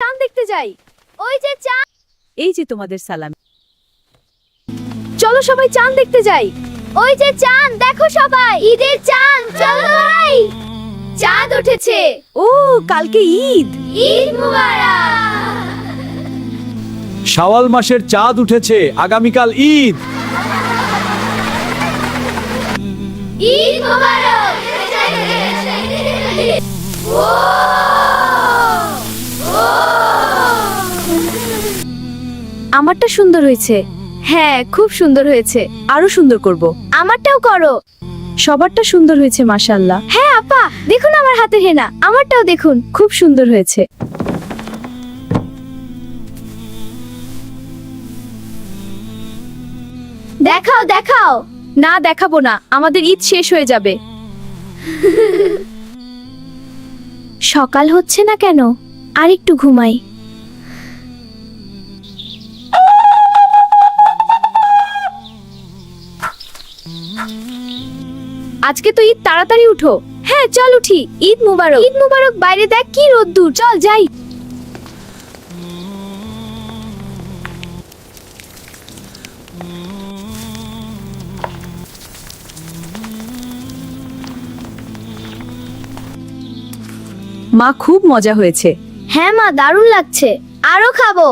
চাঁদ দেখতে যাই। ওই যে চাঁদ। এই যে তোমাদের সালামি। চলো সবাই চাঁদ দেখতে যাই। ওই যে চাঁদ, দেখো সবাই, ঈদের চাঁদ। চলো ভাই, চাঁদ উঠেছে। ও কালকে ঈদ। ঈদ মুবারক। শাওয়াল মাসের চাঁদ উঠেছে, আগামীকাল ঈদ। ঈদ মুবারক। আমারটা সুন্দর হয়েছে। হ্যাঁ, খুব সুন্দর হয়েছে। আরো সুন্দর করব। আমারটাও করো। সবারটা সুন্দর হয়েছে মাশাআল্লাহ। হ্যাঁ আপা, দেখুন আমার হাতের হেনা। আমারটাও দেখুন, খুব সুন্দর হয়েছে। দেখাও দেখাও। না দেখাবো না, আমাদের ঈদ শেষ হয়ে যাবে। সকাল হচ্ছে না কেন? আর একটু ঘুমাই। আজকে তো ঈদ, তাড়াতাড়ি উঠো। হ্যাঁ চল উঠি। ঈদ মুবারক। ঈদ মুবারক। বাইরে দেখ কি রোদ্দুর। চল যাই। মা খুব মজা হয়েছে। হ্যাঁ মা, দারুণ লাগছে। আরো খাবো।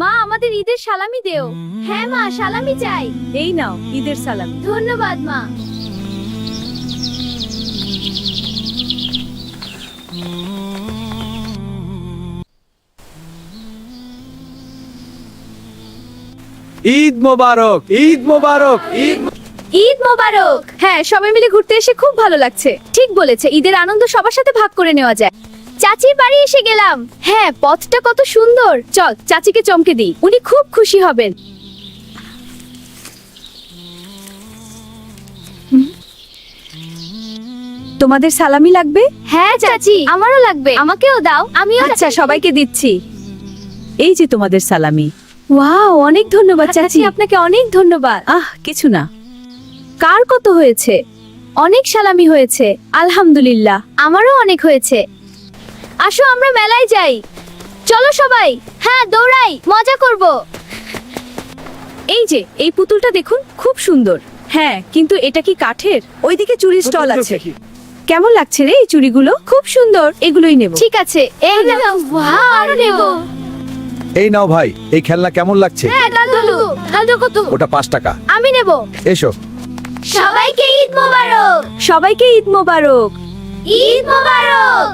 মা আমাদের ঈদের সালামি দেও। হ্যাঁ মা, সালামি চাই। এই নাও ঈদের সালামি। ধন্যবাদ মা। ঈদ মোবারক, ঈদ মোবারক, ঈদ। ঈদ মোবারক। হ্যাঁ, সবাই মিলে ঘুরতে এসে খুব ভালো লাগছে। ঠিক বলেছে, ঈদের আনন্দ সবার সাথে ভাগ করে নেওয়া যায়। চাচির বাড়ি এসে গেলাম। হ্যাঁ, পথটা কত সুন্দর। চল চাচিকে চমকে দিই, উনি খুব খুশি হবেন। তোমাদের সালামি লাগবে? হ্যাঁ চাচি, আমারও লাগবে। আমাকেও দাও। আমিও। আচ্ছা, সবাইকে দিচ্ছি। এই যে তোমাদের সালামি। ওয়াও, অনেক ধন্যবাদ চাচি, আপনাকে অনেক ধন্যবাদ। কিছু না। কার কত হয়েছে? অনেক সালামি হয়েছে, আলহামদুলিল্লাহ। আমারও অনেক হয়েছে। আসো আমরা মেলায় যাই। চলো সবাই। হ্যাঁ দৌড়াই, মজা করব। এই যে এই পুতুলটা দেখুন, খুব সুন্দর। হ্যাঁ, কিন্তু এটা কি কাঠের? ওইদিকে চুরি স্টল আছে। কেমন লাগছে রে এই চুড়িগুলো? খুব সুন্দর, এগুলোই নেব। ঠিক আছে, এই নাও। ওয়াও, আরো নেব। এই নাও ভাই, এই খেলনা কেমন লাগছে? হ্যাঁ দাদু, দাদু কত? ওটা 5 টাকা। আমি নেব। এসো। সবাইকে ঈদ মোবারক। সবাইকে ঈদ মোবারক। ঈদ মোবারক।